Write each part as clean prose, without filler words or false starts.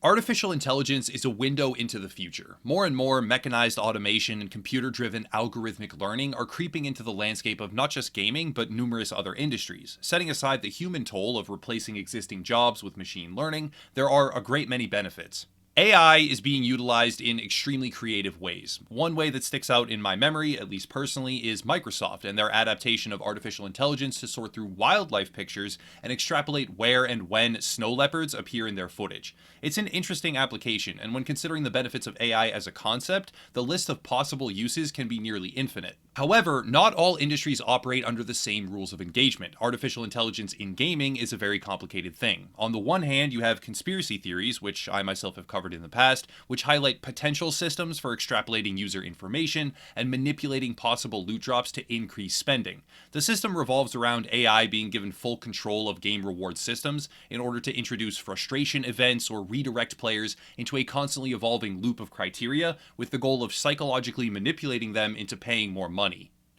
Artificial intelligence is a window into the future. More and more mechanized automation and computer-driven algorithmic learning are creeping into the landscape of not just gaming, but numerous other industries. Setting aside the human toll of replacing existing jobs with machine learning, there are a great many benefits. AI is being utilized in extremely creative ways. One way that sticks out in my memory, at least personally, is Microsoft and their adaptation of artificial intelligence to sort through wildlife pictures and extrapolate where and when snow leopards appear in their footage. It's an interesting application, and when considering the benefits of AI as a concept, the list of possible uses can be nearly infinite. However, not all industries operate under the same rules of engagement. Artificial intelligence in gaming is a very complicated thing. On the one hand, you have conspiracy theories, which I myself have covered in the past, which highlight potential systems for extrapolating user information and manipulating possible loot drops to increase spending. The system revolves around AI being given full control of game reward systems in order to introduce frustration events or redirect players into a constantly evolving loop of criteria with the goal of psychologically manipulating them into paying more money.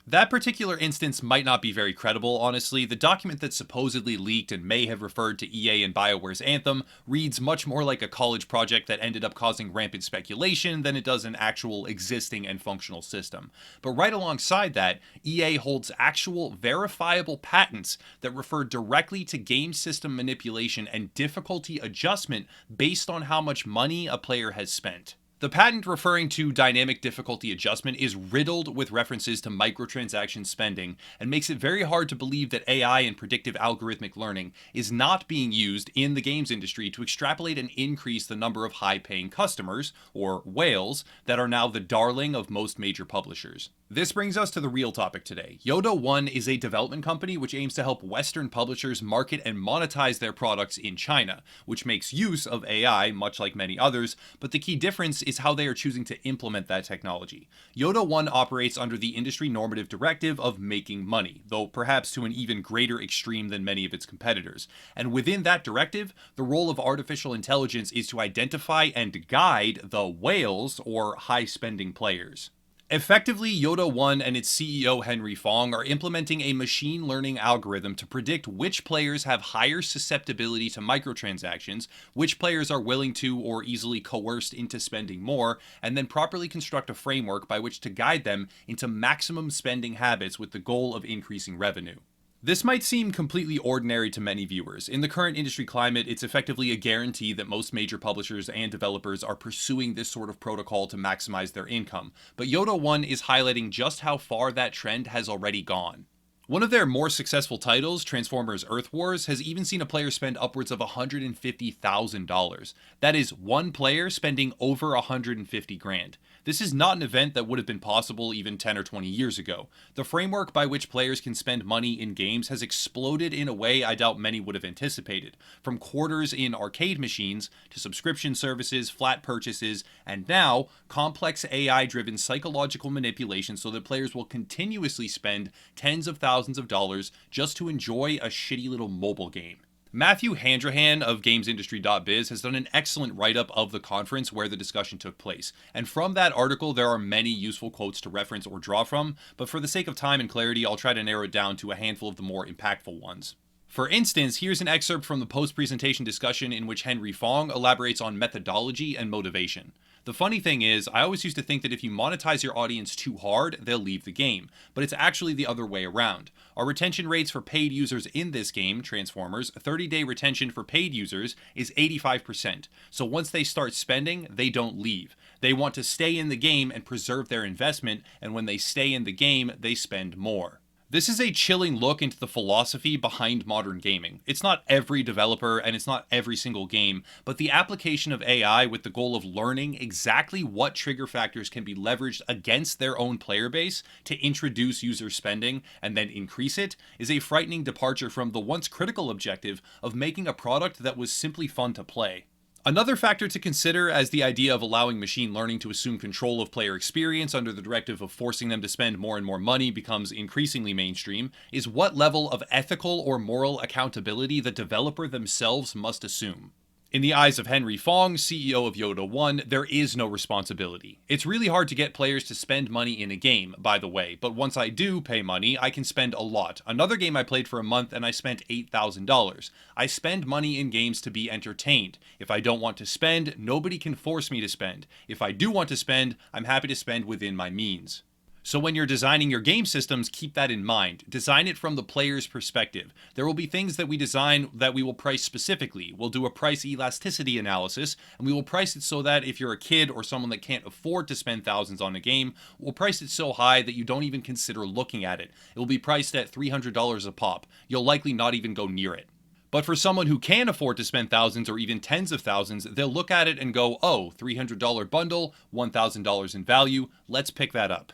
That particular instance might not be very credible, honestly. The document that supposedly leaked and may have referred to EA and BioWare's Anthem reads much more like a college project that ended up causing rampant speculation than it does an actual existing and functional system. But right alongside that, EA holds actual verifiable patents that refer directly to game system manipulation and difficulty adjustment based on how much money a player has spent. The patent referring to dynamic difficulty adjustment is riddled with references to microtransaction spending and makes it very hard to believe that AI and predictive algorithmic learning is not being used in the games industry to extrapolate and increase the number of high-paying customers, or whales, that are now the darling of most major publishers. This brings us to the real topic today. Yoda One is a development company which aims to help Western publishers market and monetize their products in China, which makes use of AI, much like many others, but the key difference is how they are choosing to implement that technology. Yoda One operates under the industry normative directive of making money, though perhaps to an even greater extreme than many of its competitors. And within that directive, the role of artificial intelligence is to identify and guide the whales, or high-spending players. Effectively, Yoda One and its CEO Henry Fong are implementing a machine learning algorithm to predict which players have higher susceptibility to microtransactions, which players are willing to or easily coerced into spending more, and then properly construct a framework by which to guide them into maximum spending habits with the goal of increasing revenue. This might seem completely ordinary to many viewers. In the current industry climate, it's effectively a guarantee that most major publishers and developers are pursuing this sort of protocol to maximize their income, but Yoda One is highlighting just how far that trend has already gone. One of their more successful titles, Transformers Earth Wars, has even seen a player spend upwards of $150,000. That is one player spending over 150 grand. This is not an event that would have been possible even 10 or 20 years ago. The framework by which players can spend money in games has exploded in a way I doubt many would have anticipated. From quarters in arcade machines, to subscription services, flat purchases, and now, complex AI-driven psychological manipulation so that players will continuously spend tens of thousands of dollars just to enjoy a shitty little mobile game. Matthew Handrahan of GamesIndustry.biz has done an excellent write-up of the conference where the discussion took place, and from that article there are many useful quotes to reference or draw from, but for the sake of time and clarity I'll try to narrow it down to a handful of the more impactful ones. For instance, here's an excerpt from the post-presentation discussion in which Henry Fong elaborates on methodology and motivation. The funny thing is, I always used to think that if you monetize your audience too hard, they'll leave the game, but it's actually the other way around. Our retention rates for paid users in this game, Transformers, 30-day retention for paid users is 85%, so once they start spending, they don't leave. They want to stay in the game and preserve their investment, and when they stay in the game, they spend more. This is a chilling look into the philosophy behind modern gaming. It's not every developer and it's not every single game, but the application of AI with the goal of learning exactly what trigger factors can be leveraged against their own player base to introduce user spending and then increase it is a frightening departure from the once critical objective of making a product that was simply fun to play. Another factor to consider as the idea of allowing machine learning to assume control of player experience under the directive of forcing them to spend more and more money becomes increasingly mainstream is what level of ethical or moral accountability the developer themselves must assume. In the eyes of Henry Fong, CEO of Yoda One, there is no responsibility. It's really hard to get players to spend money in a game, by the way, but once I do pay money, I can spend a lot. Another game I played for a month and I spent $8,000. I spend money in games to be entertained. If I don't want to spend, nobody can force me to spend. If I do want to spend, I'm happy to spend within my means. So when you're designing your game systems, keep that in mind. Design it from the player's perspective. There will be things that we design that we will price specifically. We'll do a price elasticity analysis, and we will price it so that if you're a kid or someone that can't afford to spend thousands on a game, we'll price it so high that you don't even consider looking at it. It will be priced at $300 a pop. You'll likely not even go near it. But for someone who can afford to spend thousands or even tens of thousands, they'll look at it and go, oh, $300 bundle, $1,000 in value, let's pick that up.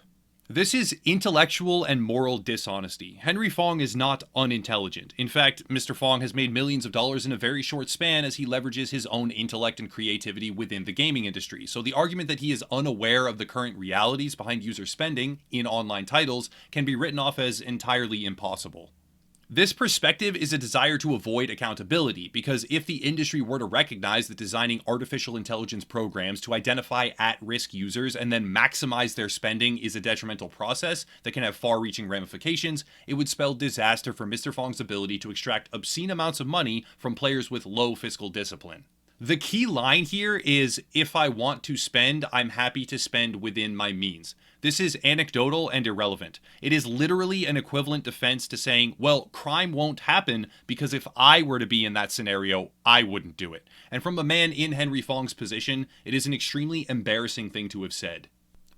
This is intellectual and moral dishonesty. Henry Fong is not unintelligent. In fact, Mr. Fong has made millions of dollars in a very short span as he leverages his own intellect and creativity within the gaming industry. So the argument that he is unaware of the current realities behind user spending in online titles can be written off as entirely impossible. This perspective is a desire to avoid accountability, because if the industry were to recognize that designing artificial intelligence programs to identify at-risk users and then maximize their spending is a detrimental process that can have far-reaching ramifications, it would spell disaster for Mr. Fong's ability to extract obscene amounts of money from players with low fiscal discipline. The key line here is, if I want to spend, I'm happy to spend within my means. This is anecdotal and irrelevant. It is literally an equivalent defense to saying, well, crime won't happen because if I were to be in that scenario, I wouldn't do it. And from a man in Henry Fong's position, it is an extremely embarrassing thing to have said.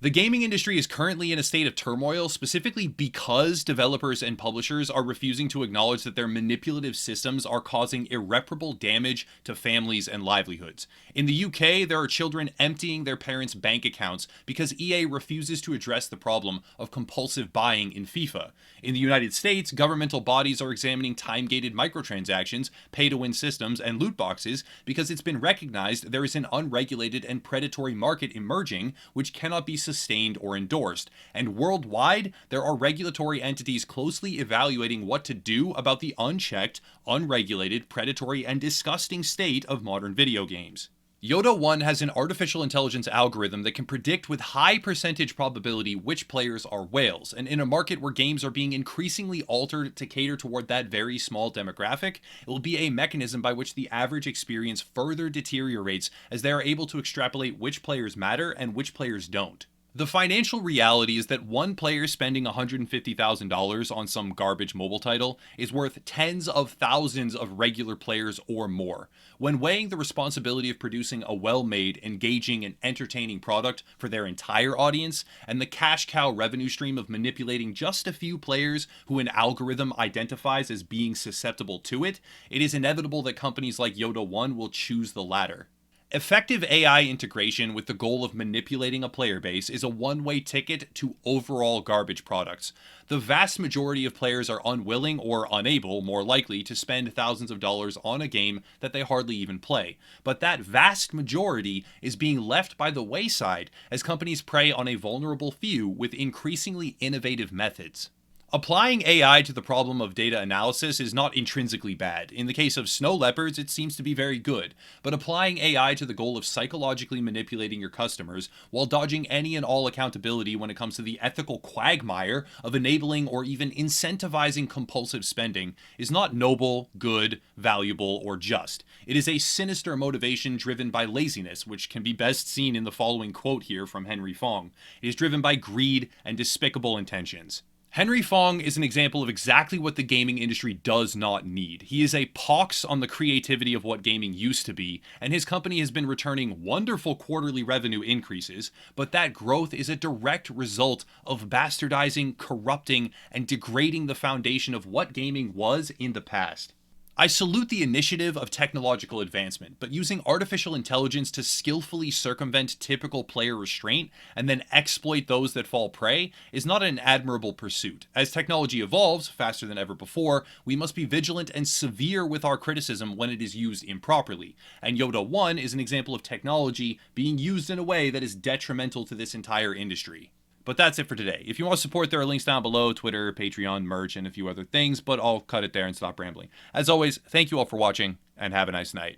The gaming industry is currently in a state of turmoil, specifically because developers and publishers are refusing to acknowledge that their manipulative systems are causing irreparable damage to families and livelihoods. In the UK, there are children emptying their parents' bank accounts because EA refuses to address the problem of compulsive buying in FIFA. In the United States, governmental bodies are examining time-gated microtransactions, pay-to-win systems, and loot boxes because it's been recognized there is an unregulated and predatory market emerging which cannot be sustained or endorsed. And worldwide, there are regulatory entities closely evaluating what to do about the unchecked, unregulated, predatory, and disgusting state of modern video games. Yoda One has an artificial intelligence algorithm that can predict with high percentage probability which players are whales, and in a market where games are being increasingly altered to cater toward that very small demographic, it will be a mechanism by which the average experience further deteriorates as they are able to extrapolate which players matter and which players don't. The financial reality is that one player spending $150,000 on some garbage mobile title is worth tens of thousands of regular players or more. When weighing the responsibility of producing a well-made, engaging, and entertaining product for their entire audience, and the cash cow revenue stream of manipulating just a few players who an algorithm identifies as being susceptible to it, it is inevitable that companies like Yoda One will choose the latter. Effective AI integration with the goal of manipulating a player base is a one-way ticket to overall garbage products. The vast majority of players are unwilling or unable, more likely, to spend thousands of dollars on a game that they hardly even play. But that vast majority is being left by the wayside as companies prey on a vulnerable few with increasingly innovative methods. Applying AI to the problem of data analysis is not intrinsically bad. In the case of snow leopards, it seems to be very good. But applying AI to the goal of psychologically manipulating your customers while dodging any and all accountability when it comes to the ethical quagmire of enabling or even incentivizing compulsive spending is not noble, good, valuable, or just. It is a sinister motivation driven by laziness, which can be best seen in the following quote here from Henry Fong. It is driven by greed and despicable intentions. Henry Fong is an example of exactly what the gaming industry does not need. He is a pox on the creativity of what gaming used to be, and his company has been returning wonderful quarterly revenue increases, but that growth is a direct result of bastardizing, corrupting, and degrading the foundation of what gaming was in the past. I salute the initiative of technological advancement, but using artificial intelligence to skillfully circumvent typical player restraint and then exploit those that fall prey is not an admirable pursuit. As technology evolves faster than ever before, we must be vigilant and severe with our criticism when it is used improperly, and Yoda One is an example of technology being used in a way that is detrimental to this entire industry. But that's it for today. If you want to support, there are links down below: Twitter, Patreon, merch, and a few other things, but I'll cut it there and stop rambling. As always, thank you all for watching, and have a nice night.